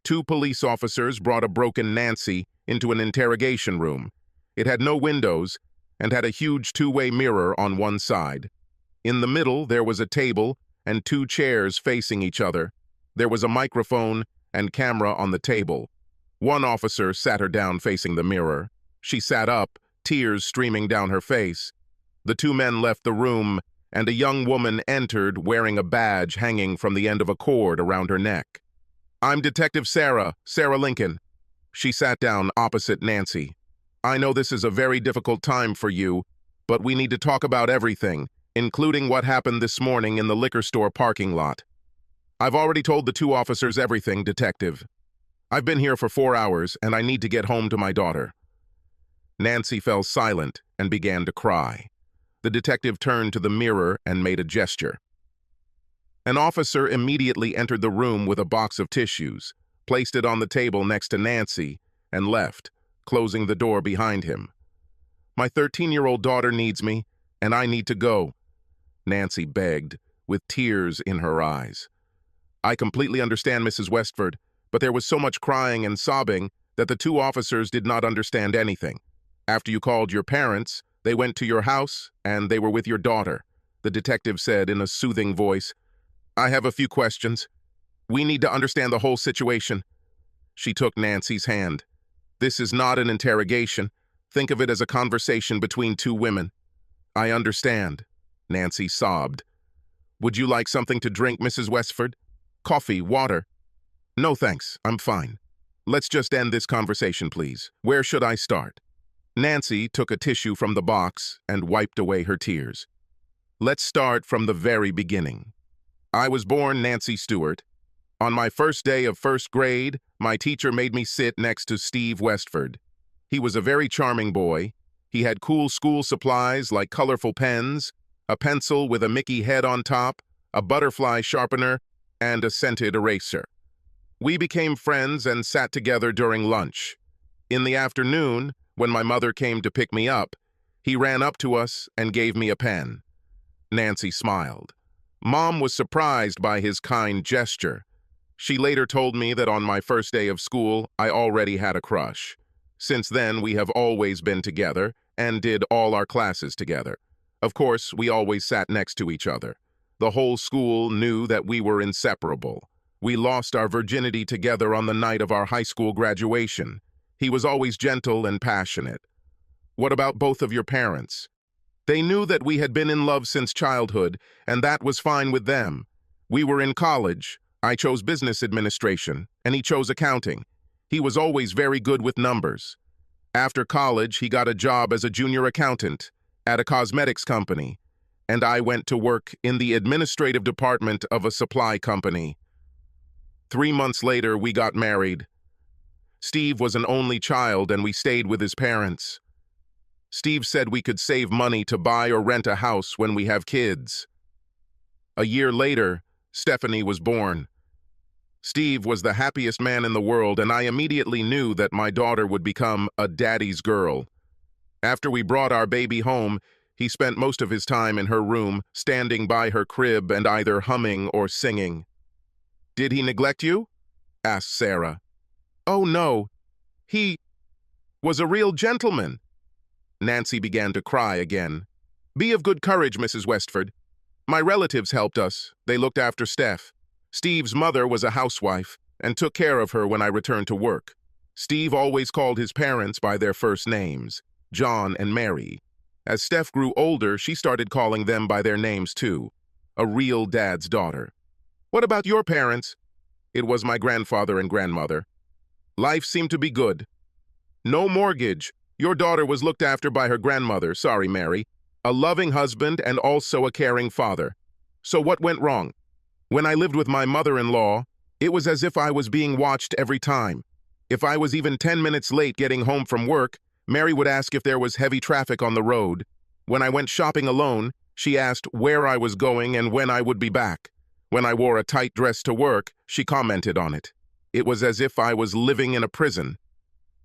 Two police officers brought a broken Nancy into an interrogation room. It had no windows and had a huge two-way mirror on one side. In the middle, there was a table and two chairs facing each other. There was a microphone and camera on the table. One officer sat her down facing the mirror. She sat up, tears streaming down her face. The two men left the room, and a young woman entered wearing a badge hanging from the end of a cord around her neck. "I'm Detective Sarah Lincoln." She sat down opposite Nancy. "I know this is a very difficult time for you, but we need to talk about everything, including what happened this morning in the liquor store parking lot." "I've already told the two officers everything, Detective. I've been here for 4 hours, and I need to get home to my daughter." Nancy fell silent and began to cry. The detective turned to the mirror and made a gesture. An officer immediately entered the room with a box of tissues, placed it on the table next to Nancy, and left, closing the door behind him. "My 13-year-old daughter needs me, and I need to go," Nancy begged, with tears in her eyes. "I completely understand, Mrs. Westford, but there was so much crying and sobbing that the two officers did not understand anything. After you called your parents, they went to your house, and they were with your daughter," the detective said in a soothing voice. "I have a few questions. We need to understand the whole situation." She took Nancy's hand. "This is not an interrogation. Think of it as a conversation between two women." "I understand," Nancy sobbed. "Would you like something to drink, Mrs. Westford? Coffee, water?" "No, thanks. I'm fine. Let's just end this conversation, please. Where should I start?" Nancy took a tissue from the box and wiped away her tears. "Let's start from the very beginning. I was born Nancy Stewart. On my first day of first grade, my teacher made me sit next to Steve Westford. He was a very charming boy. He had cool school supplies like colorful pens, a pencil with a Mickey head on top, a butterfly sharpener, and a scented eraser. We became friends and sat together during lunch. In the afternoon, when my mother came to pick me up, he ran up to us and gave me a pen." Nancy smiled. Mom was surprised by his kind gesture. She later told me that on my first day of school, I already had a crush. Since then, we have always been together and did all our classes together. Of course, we always sat next to each other. The whole school knew that we were inseparable. We lost our virginity together on the night of our high school graduation. He was always gentle and passionate. "What about both of your parents?" "They knew that we had been in love since childhood, and that was fine with them. We were in college. I chose business administration, and he chose accounting. He was always very good with numbers. After college, he got a job as a junior accountant at a cosmetics company, and I went to work in the administrative department of a supply company. 3 months later, we got married. Steve was an only child, and we stayed with his parents. Steve said we could save money to buy or rent a house when we have kids. A year later, Stephanie was born. Steve was the happiest man in the world, and I immediately knew that my daughter would become a daddy's girl. After we brought our baby home, he spent most of his time in her room, standing by her crib and either humming or singing. "Did he neglect you?" asked Sarah. "Oh, no. He was a real gentleman." Nancy began to cry again. "Be of good courage, Mrs. Westford. My relatives helped us. They looked after Steph. Steve's mother was a housewife and took care of her when I returned to work. Steve always called his parents by their first names, John and Mary. As Steph grew older, she started calling them by their names too. A real dad's daughter." "What about your parents?" "It was my grandfather and grandmother. Life seemed to be good. No mortgage. Your daughter was looked after by her grandmother, sorry Mary, a loving husband and also a caring father. So what went wrong? When I lived with my mother-in-law, it was as if I was being watched every time. If I was even 10 minutes late getting home from work, Mary would ask if there was heavy traffic on the road. When I went shopping alone, she asked where I was going and when I would be back. When I wore a tight dress to work, she commented on it. It was as if I was living in a prison.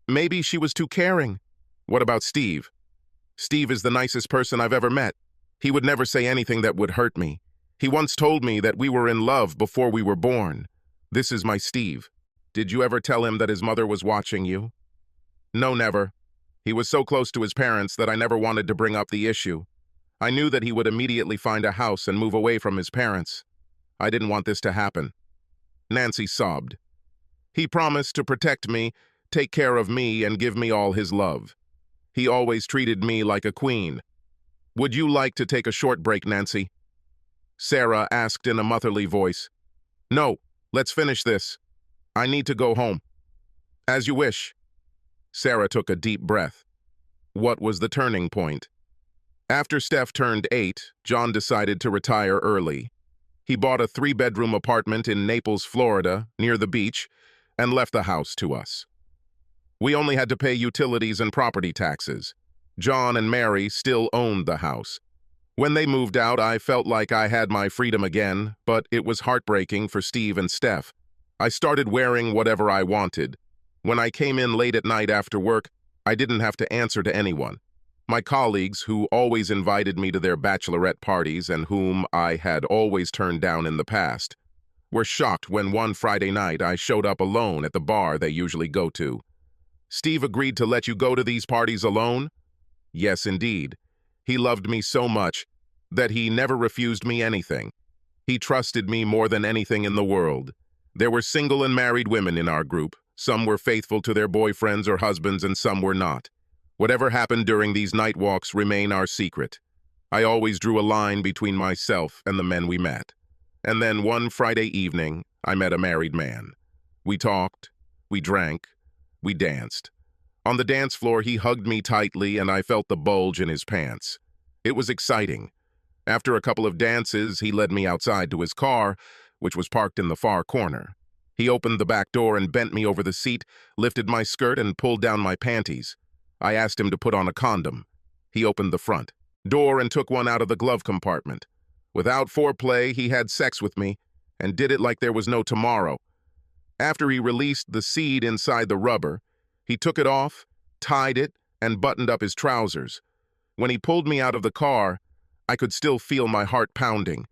Maybe she was too caring. What about Steve? Steve is the nicest person I've ever met. He would never say anything that would hurt me. He once told me that we were in love before we were born. This is my Steve." Did you ever tell him that his mother was watching you? No, never. He was so close to his parents that I never wanted to bring up the issue. I knew that he would immediately find a house and move away from his parents. I didn't want this to happen. Nancy sobbed. He promised to protect me, take care of me, and give me all his love. He always treated me like a queen. Would you like to take a short break, Nancy? Sarah asked in a motherly voice. No, let's finish this. I need to go home. As you wish. Sarah took a deep breath. What was the turning point? After Steph turned 8, John decided to retire early. He bought a 3-bedroom apartment in Naples, Florida, near the beach, and left the house to us. We only had to pay utilities and property taxes. John and Mary still owned the house. When they moved out, I felt like I had my freedom again, but it was heartbreaking for Steve and Steph. I started wearing whatever I wanted. When I came in late at night after work, I didn't have to answer to anyone. My colleagues, who always invited me to their bachelorette parties and whom I had always turned down in the past, were shocked when one Friday night I showed up alone at the bar they usually go to. Steve agreed to let you go to these parties alone? Yes, indeed. He loved me so much that he never refused me anything. He trusted me more than anything in the world. There were single and married women in our group. Some were faithful to their boyfriends or husbands and some were not. Whatever happened during these night walks remain our secret. I always drew a line between myself and the men we met. And then one Friday evening, I met a married man. We talked, we drank, we danced. On the dance floor, he hugged me tightly and I felt the bulge in his pants. It was exciting. After a couple of dances, he led me outside to his car, which was parked in the far corner. He opened the back door and bent me over the seat, lifted my skirt and pulled down my panties. I asked him to put on a condom. He opened the front door and took one out of the glove compartment. Without foreplay, he had sex with me and did it like there was no tomorrow. After he released the seed inside the rubber, he took it off, tied it, and buttoned up his trousers. When he pulled me out of the car, I could still feel my heart pounding.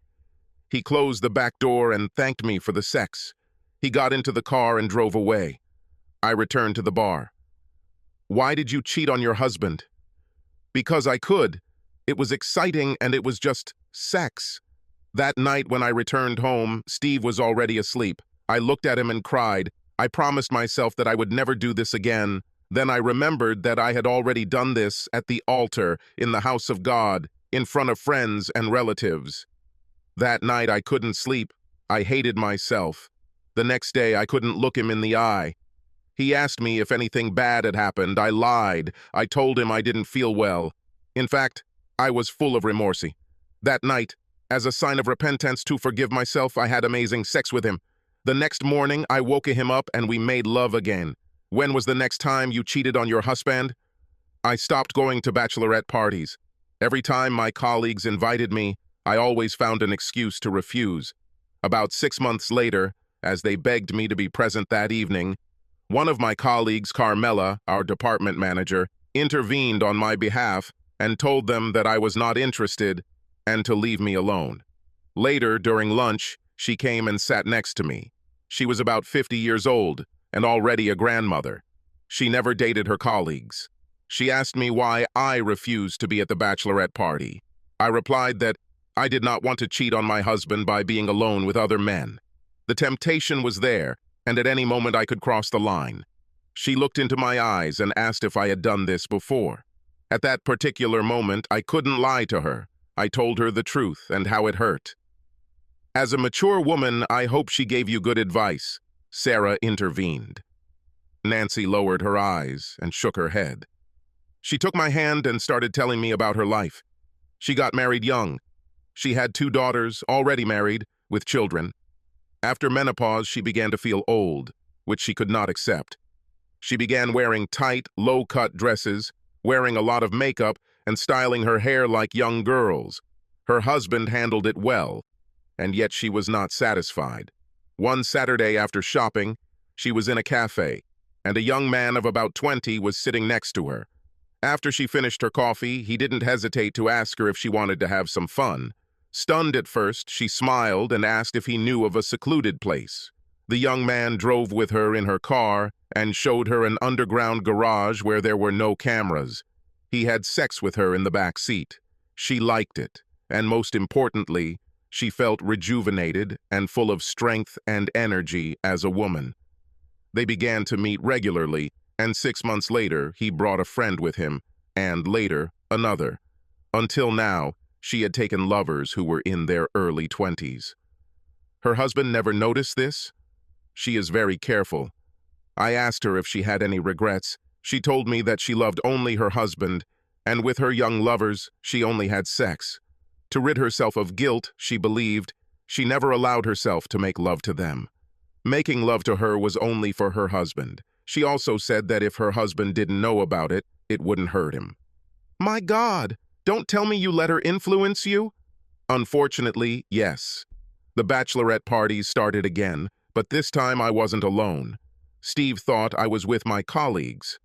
He closed the back door and thanked me for the sex. He got into the car and drove away. I returned to the bar. Why did you cheat on your husband? Because I could. It was exciting and it was just sex. That night when I returned home, Steve was already asleep. I looked at him and cried. I promised myself that I would never do this again. Then I remembered that I had already done this at the altar, in the house of God, in front of friends and relatives. That night I couldn't sleep. I hated myself. The next day I couldn't look him in the eye. He asked me if anything bad had happened. I lied. I told him I didn't feel well. In fact, I was full of remorse. That night, as a sign of repentance to forgive myself, I had amazing sex with him. The next morning, I woke him up and we made love again. When was the next time you cheated on your husband? I stopped going to bachelorette parties. Every time my colleagues invited me, I always found an excuse to refuse. About 6 months later, as they begged me to be present that evening, one of my colleagues, Carmela, our department manager, intervened on my behalf and told them that I was not interested and to leave me alone. Later, during lunch, she came and sat next to me. She was about 50 years old and already a grandmother. She never dated her colleagues. She asked me why I refused to be at the bachelorette party. I replied that I did not want to cheat on my husband by being alone with other men. The temptation was there, and at any moment I could cross the line. She looked into my eyes and asked if I had done this before. At that particular moment, I couldn't lie to her. I told her the truth and how it hurt. As a mature woman, I hope she gave you good advice. Sarah intervened. Nancy lowered her eyes and shook her head. She took my hand and started telling me about her life. She got married young. She had 2 daughters, already married, with children. After menopause, she began to feel old, which she could not accept. She began wearing tight, low-cut dresses, wearing a lot of makeup, and styling her hair like young girls. Her husband handled it well, and yet she was not satisfied. One Saturday after shopping, she was in a cafe, and a young man of about 20 was sitting next to her. After she finished her coffee, he didn't hesitate to ask her if she wanted to have some fun. Stunned at first, she smiled and asked if he knew of a secluded place. The young man drove with her in her car and showed her an underground garage where there were no cameras. He had sex with her in the back seat. She liked it, and most importantly, she felt rejuvenated and full of strength and energy as a woman. They began to meet regularly, and 6 months later, he brought a friend with him, and later, another. Until now, she had taken lovers who were in their early 20s. Her husband never noticed this. She is very careful. I asked her if she had any regrets. She told me that she loved only her husband, and with her young lovers, she only had sex. To rid herself of guilt, she believed, she never allowed herself to make love to them. Making love to her was only for her husband. She also said that if her husband didn't know about it, it wouldn't hurt him. My God, don't tell me you let her influence you? Unfortunately, yes. The bachelorette parties started again, but this time I wasn't alone. Steve thought I was with my colleagues.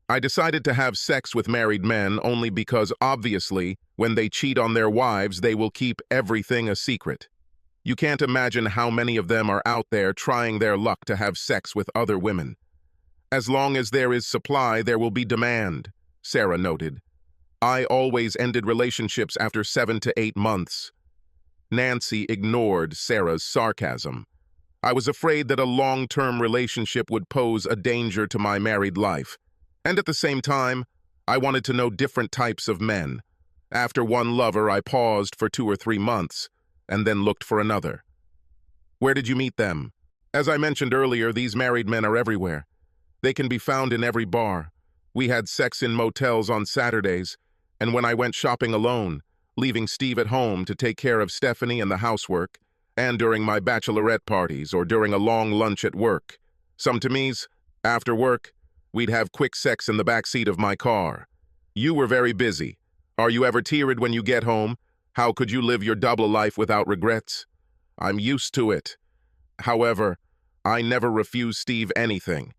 I decided to have sex with married men only because, obviously, when they cheat on their wives, they will keep everything a secret. You can't imagine how many of them are out there trying their luck to have sex with other women. As long as there is supply, there will be demand, Sarah noted. I always ended relationships after 7 to 8 months. Nancy ignored Sarah's sarcasm. I was afraid that a long-term relationship would pose a danger to my married life. And at the same time, I wanted to know different types of men. After one lover, I paused for 2 or 3 months, and then looked for another. Where did you meet them? As I mentioned earlier, these married men are everywhere. They can be found in every bar. We had sex in motels on Saturdays, and when I went shopping alone, leaving Steve at home to take care of Stephanie and the housework, and during my bachelorette parties or during a long lunch at work. Sometimes, after work, we'd have quick sex in the back seat of my car. You were very busy. Are you ever teared when you get home? How could you live your double life without regrets? I'm used to it. However, I never refused Steve anything.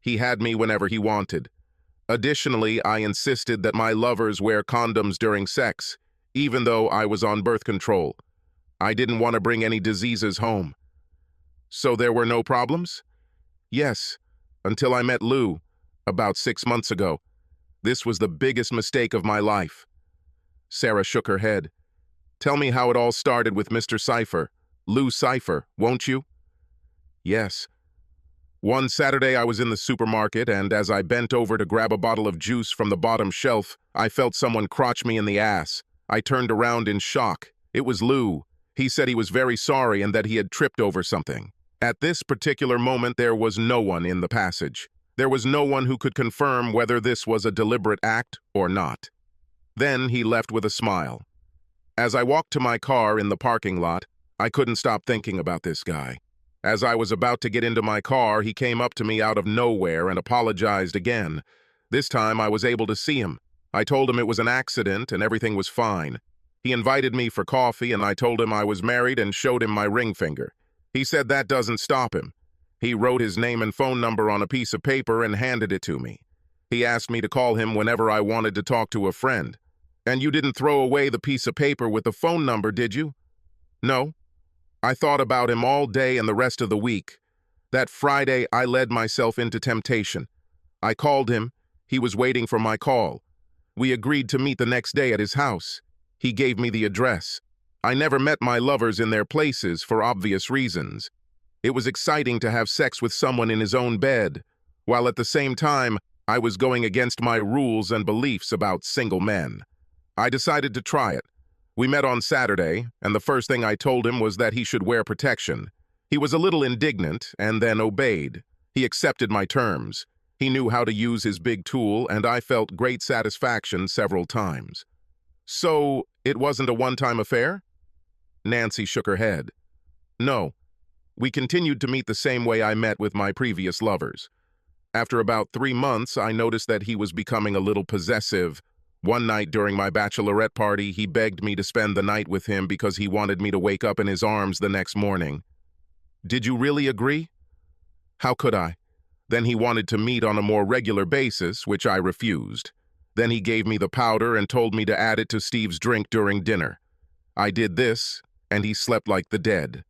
He had me whenever he wanted. Additionally, I insisted that my lovers wear condoms during sex, even though I was on birth control. I didn't want to bring any diseases home. So there were no problems? Yes, until I met Lou, about 6 months ago. This was the biggest mistake of my life. Sarah shook her head. Tell me how it all started with Mr. Cipher, Lou Cipher, won't you? Yes. One Saturday I was in the supermarket, and as I bent over to grab a bottle of juice from the bottom shelf, I felt someone crotch me in the ass. I turned around in shock. It was Lou. He said he was very sorry and that he had tripped over something. At this particular moment, there was no one in the passage. There was no one who could confirm whether this was a deliberate act or not. Then he left with a smile. As I walked to my car in the parking lot, I couldn't stop thinking about this guy. As I was about to get into my car, he came up to me out of nowhere and apologized again. This time I was able to see him. I told him it was an accident and everything was fine. He invited me for coffee and I told him I was married and showed him my ring finger. He said that doesn't stop him. He wrote his name and phone number on a piece of paper and handed it to me. He asked me to call him whenever I wanted to talk to a friend. And you didn't throw away the piece of paper with the phone number, did you? No. I thought about him all day and the rest of the week. That Friday, I led myself into temptation. I called him. He was waiting for my call. We agreed to meet the next day at his house. He gave me the address. I never met my lovers in their places for obvious reasons. It was exciting to have sex with someone in his own bed, while at the same time, I was going against my rules and beliefs about single men. I decided to try it. We met on Saturday, and the first thing I told him was that he should wear protection. He was a little indignant and then obeyed. He accepted my terms. He knew how to use his big tool, and I felt great satisfaction several times. So, it wasn't a one-time affair? Nancy shook her head. No. We continued to meet the same way I met with my previous lovers. After about 3 months, I noticed that he was becoming a little possessive. One night during my bachelorette party, he begged me to spend the night with him because he wanted me to wake up in his arms the next morning. Did you really agree? How could I? Then he wanted to meet on a more regular basis, which I refused. Then he gave me the powder and told me to add it to Steve's drink during dinner. I did this, and he slept like the dead.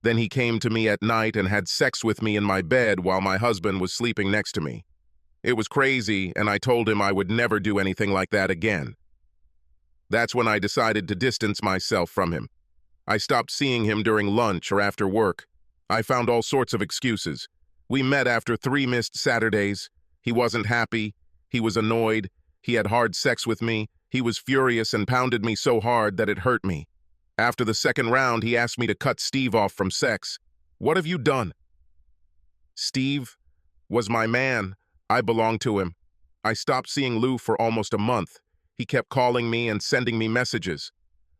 Then he came to me at night and had sex with me in my bed while my husband was sleeping next to me. It was crazy, and I told him I would never do anything like that again. That's when I decided to distance myself from him. I stopped seeing him during lunch or after work. I found all sorts of excuses. We met after 3 missed Saturdays. He wasn't happy. He was annoyed. He had hard sex with me. He was furious and pounded me so hard that it hurt me. After the second round, he asked me to cut Steve off from sex. What have you done? Steve was my man. I belonged to him. I stopped seeing Lou for almost a month. He kept calling me and sending me messages.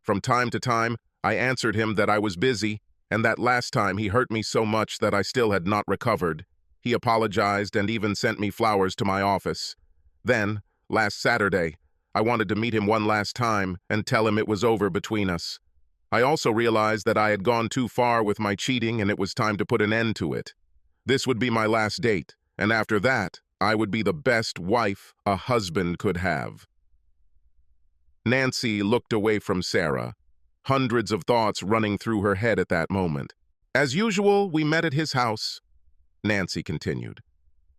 From time to time, I answered him that I was busy, and that last time he hurt me so much that I still had not recovered. He apologized and even sent me flowers to my office. Then, last Saturday, I wanted to meet him one last time and tell him it was over between us. I also realized that I had gone too far with my cheating and it was time to put an end to it. This would be my last date, and after that, I would be the best wife a husband could have. Nancy looked away from Sarah, hundreds of thoughts running through her head at that moment. As usual, we met at his house, Nancy continued.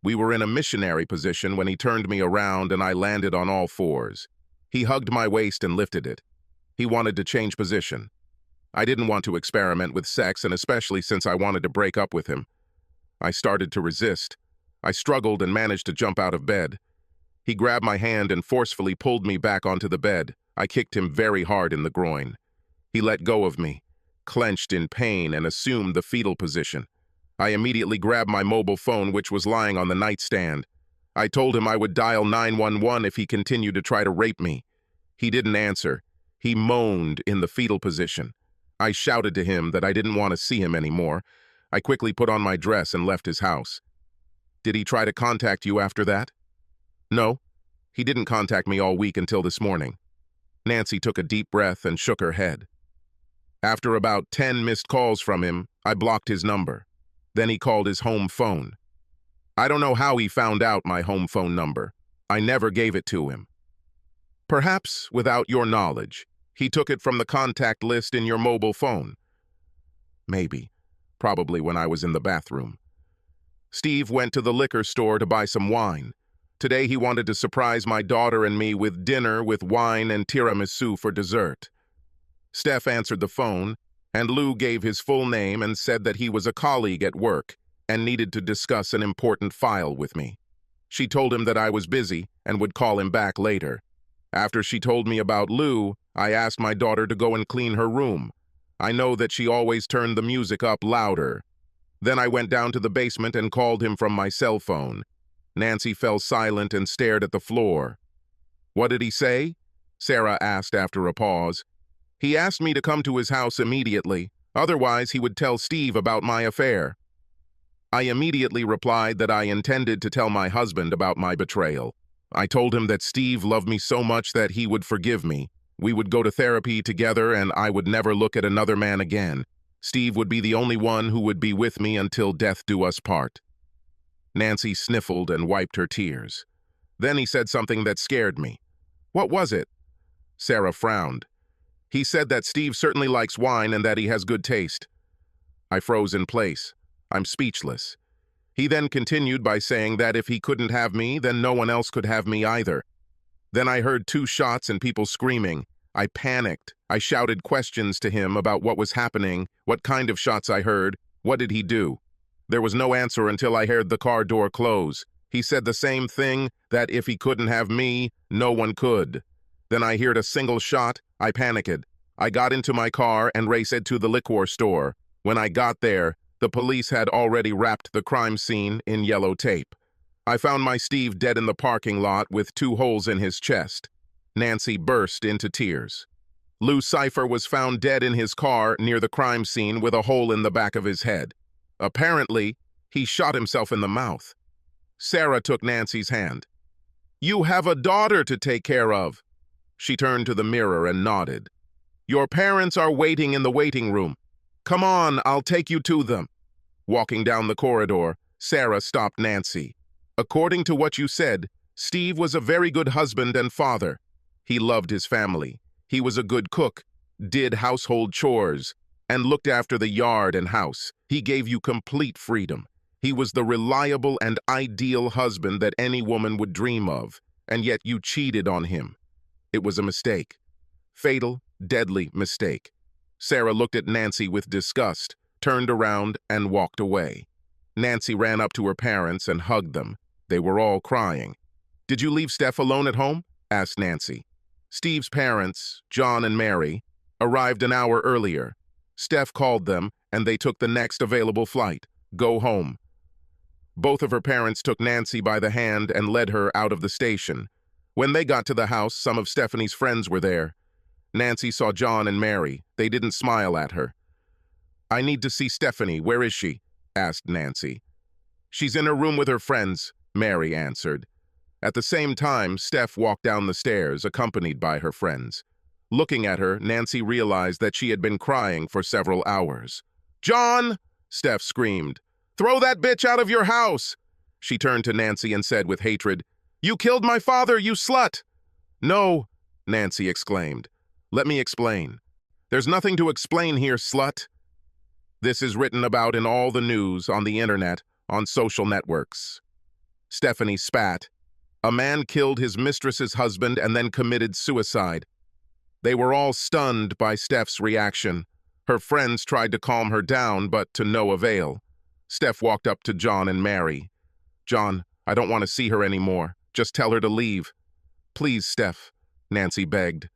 We were in a missionary position when he turned me around and I landed on all fours. He hugged my waist and lifted it. He wanted to change position. I didn't want to experiment with sex, and especially since I wanted to break up with him. I started to resist. I struggled and managed to jump out of bed. He grabbed my hand and forcefully pulled me back onto the bed. I kicked him very hard in the groin. He let go of me, clenched in pain, and assumed the fetal position. I immediately grabbed my mobile phone, which was lying on the nightstand. I told him I would dial 911 if he continued to try to rape me. He didn't answer. He moaned in the fetal position. I shouted to him that I didn't want to see him anymore. I quickly put on my dress and left his house. Did he try to contact you after that? No, he didn't contact me all week until this morning. Nancy took a deep breath and shook her head. After about 10 missed calls from him, I blocked his number. Then he called his home phone. I don't know how he found out my home phone number. I never gave it to him. Perhaps, without your knowledge, he took it from the contact list in your mobile phone. Maybe. Probably when I was in the bathroom. Steve went to the liquor store to buy some wine. Today he wanted to surprise my daughter and me with dinner with wine and tiramisu for dessert. Steph answered the phone, and Lou gave his full name and said that he was a colleague at work and needed to discuss an important file with me. She told him that I was busy and would call him back later. After she told me about Lou, I asked my daughter to go and clean her room. I know that she always turned the music up louder. Then I went down to the basement and called him from my cell phone. Nancy fell silent and stared at the floor. What did he say? Sarah asked after a pause. He asked me to come to his house immediately, otherwise he would tell Steve about my affair. I immediately replied that I intended to tell my husband about my betrayal. I told him that Steve loved me so much that he would forgive me. We would go to therapy together and I would never look at another man again. Steve would be the only one who would be with me until death do us part. Nancy sniffled and wiped her tears. Then he said something that scared me. What was it? Sarah frowned. He said that Steve certainly likes wine and that he has good taste. I froze in place. I'm speechless. He then continued by saying that if he couldn't have me, then no one else could have me either. Then I heard 2 shots and people screaming. I panicked. I shouted questions to him about what was happening, what kind of shots I heard, what did he do. There was no answer until I heard the car door close. He said the same thing, that if he couldn't have me, no one could. Then I heard a single shot. I panicked. I got into my car and raced to the liquor store. When I got there, the police had already wrapped the crime scene in yellow tape. I found my Steve dead in the parking lot with 2 holes in his chest. Nancy burst into tears. Lou Cipher was found dead in his car near the crime scene with a hole in the back of his head. Apparently, he shot himself in the mouth. Sarah took Nancy's hand. You have a daughter to take care of. She turned to the mirror and nodded. Your parents are waiting in the waiting room. Come on, I'll take you to them. Walking down the corridor, Sarah stopped Nancy. According to what you said, Steve was a very good husband and father. He loved his family. He was a good cook, did household chores. and looked after the yard and house. He gave you complete freedom. He was the reliable and ideal husband that any woman would dream of, and yet you cheated on him. It was a mistake. Fatal, deadly mistake. Sarah looked at Nancy with disgust, turned around, and walked away. Nancy ran up to her parents and hugged them. They were all crying. "Did you leave Steph alone at home?" asked Nancy. Steve's parents, John and Mary, arrived an hour earlier. Steph called them, and they took the next available flight. Go home. Both of her parents took Nancy by the hand and led her out of the station. When they got to the house, some of Stephanie's friends were there. Nancy saw John and Mary. They didn't smile at her. "I need to see Stephanie. Where is she?" asked Nancy. "She's in her room with her friends," Mary answered. At the same time, Steph walked down the stairs, accompanied by her friends. Looking at her, Nancy realized that she had been crying for several hours. "John!" Steph screamed. "Throw that bitch out of your house!" She turned to Nancy and said with hatred, "You killed my father, you slut!" "No," Nancy exclaimed. "Let me explain." "There's nothing to explain here, slut." This is written about in all the news, on the internet, on social networks. Stephanie spat. A man killed his mistress's husband and then committed suicide. They were all stunned by Steph's reaction. Her friends tried to calm her down, but to no avail. Steph walked up to John and Mary. "John, I don't want to see her anymore. Just tell her to leave." "Please, Steph," Nancy begged.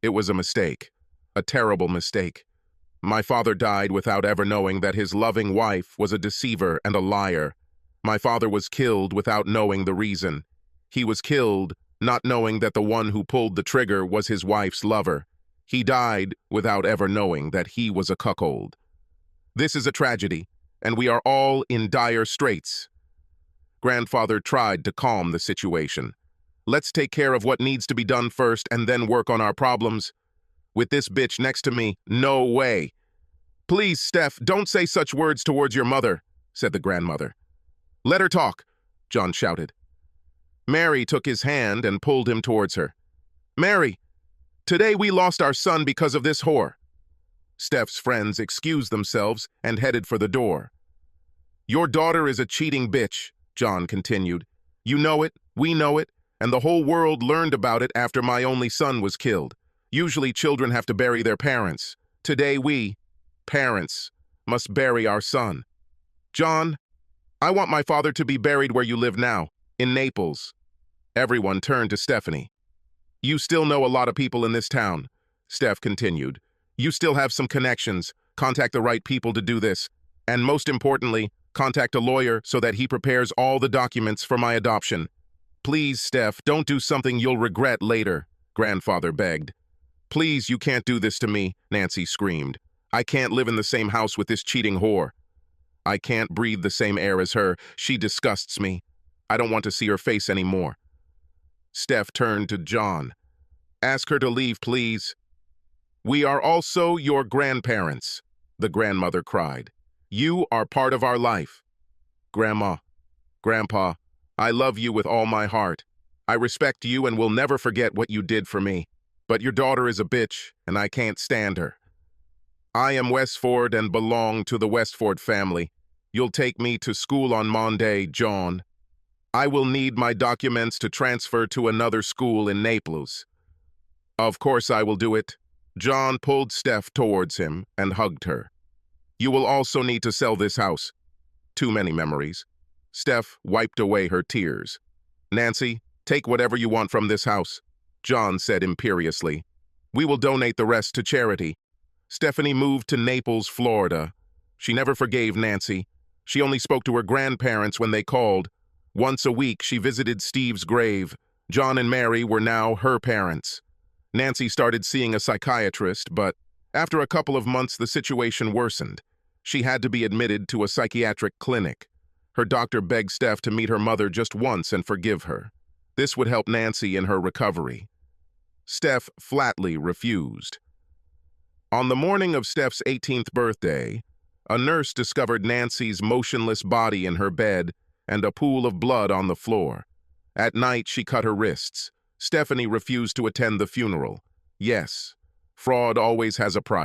"It was a mistake. A terrible mistake. My father died without ever knowing that his loving wife was a deceiver and a liar. My father was killed without knowing the reason. He was killed not knowing that the one who pulled the trigger was his wife's lover. He died without ever knowing that he was a cuckold. This is a tragedy, and we are all in dire straits." Grandfather tried to calm the situation. "Let's take care of what needs to be done first and then work on our problems. With this bitch next to me, no way." "Please, Steph, don't say such words towards your mother," said the grandmother. "Let her talk," John shouted. Mary took his hand and pulled him towards her. "Mary, today we lost our son because of this whore." Steph's friends excused themselves and headed for the door. "Your daughter is a cheating bitch," John continued. "You know it, we know it, and the whole world learned about it after my only son was killed. Usually children have to bury their parents. Today we, parents, must bury our son. John, I want my father to be buried where you live now, in Naples." Everyone turned to Stephanie. "You still know a lot of people in this town," Steph continued. "You still have some connections. Contact the right people to do this. And most importantly, contact a lawyer so that he prepares all the documents for my adoption. Please, Steph, don't do something you'll regret later," Grandfather begged. "Please, you can't do this to me," Nancy screamed. "I can't live in the same house with this cheating whore. I can't breathe the same air as her. She disgusts me. I don't want to see her face anymore." Steph turned to John. "Ask her to leave, please." "We are also your grandparents," the grandmother cried. "You are part of our life. Grandma, Grandpa, I love you with all my heart. I respect you and will never forget what you did for me. But your daughter is a bitch, and I can't stand her. I am Westford and belong to the Westford family. You'll take me to school on Monday, John. I will need my documents to transfer to another school in Naples." "Of course I will do it." John pulled Steph towards him and hugged her. "You will also need to sell this house. Too many memories." Steph wiped away her tears. "Nancy, take whatever you want from this house," John said imperiously. "We will donate the rest to charity." Stephanie moved to Naples, Florida. She never forgave Nancy. She only spoke to her grandparents when they called. Once a week, she visited Steve's grave. John and Mary were now her parents. Nancy started seeing a psychiatrist, but after a couple of months, the situation worsened. She had to be admitted to a psychiatric clinic. Her doctor begged Steph to meet her mother just once and forgive her. This would help Nancy in her recovery. Steph flatly refused. On the morning of Steph's 18th birthday, a nurse discovered Nancy's motionless body in her bed and a pool of blood on the floor. At night, she cut her wrists. Stephanie refused to attend the funeral. Yes, fraud always has a price.